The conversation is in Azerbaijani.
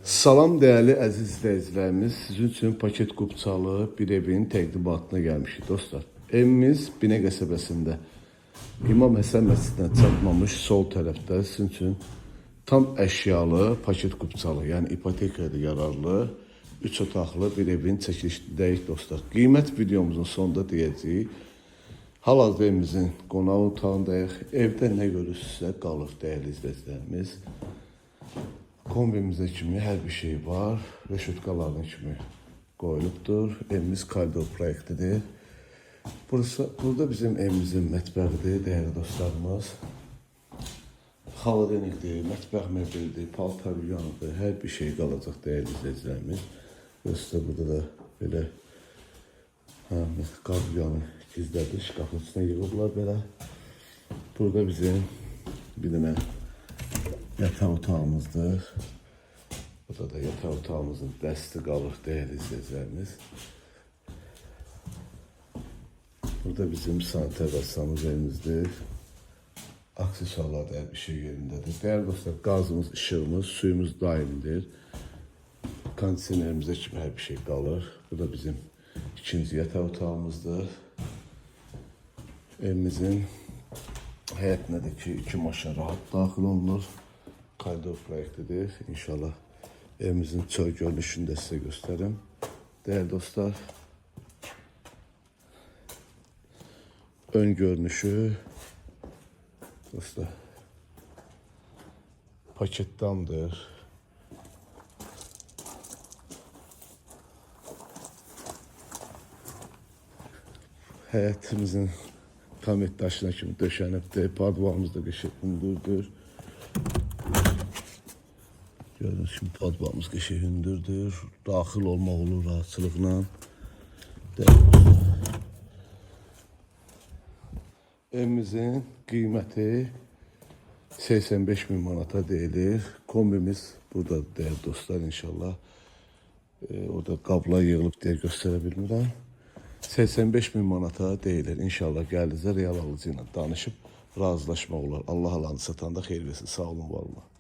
Salam değerli əziz izləyicilərimiz, sizin üçün paket qubçalı bir evin təqdimatına gəlmişik dostlar. Evimiz Binə qəsəbəsində İmam Həsən məscidinə çatmamış sol tərəfdə sizin üçün tam əşyalı paket qubçalı, yəni ipotekaya yararlı 3 otaqlı bir evin çəkilişindəyik dostlar. Qiymət videomuzun sonunda deyəcəyik. Hal-hazırda evimizin qonaq otağındayıq. Evdə nə görürsünüzsə qalır değerli izləyicilərimiz. Kombimizde kimi her bir şey var. Reşutkaların kimi qoyulubdur. Evimiz koridor proyektidir. Burada bizim evimizin mətbəxidir değerli dostlarımız. Halodenikdir, mətbəx mebelidir, paltar yanıdır. Her bir şey qalacaq değerli izləyicilərimiz. Burada da belə qab yanı gizlədir. Şkafın içine yığıblar belə. Burada bizim bir dənə yataq otağımızdır. Burada da yataq otağımızın dəsti qalır değerli izləyicilərimiz. Burada bizim saniter rəssamız evimizdir. Aksesuarlar da her bir şey yerindədir. Değerli dostlar, gazımız, ışığımız, suyumuz daimidir. Kondisionerimizdə kimi her bir şey qalır. Bu da bizim ikinci yataq otağımızdır. Evimizin həyətinədəki 2 maşın rahat daxil olunur. Koridor proyektidir. İnşallah evimizin çöl görünüşünü de size göstereyim. Değerli dostlar, ön görünüşü dostlar paket damdır. Həyətimizin kamet daşına kimi döşənibdir. Padvağımız da hündürdür. Gördüğünüz kimi padvağımız hündürdür. Daxil olmaq olur rahatçılıqla. Evimizin qiyməti 85 bin manata deyilir. Kombimiz burada değerli dostlar inşallah. Orada qablar yığılıb deyə göstərə bilmirəm. 85 bin manata deyilir. İnşallah gəldinizdə real alıcı ilə danışıb razılaşmaq olar. Allah alanı satanda xeyir versin. Sağ olun, var olun.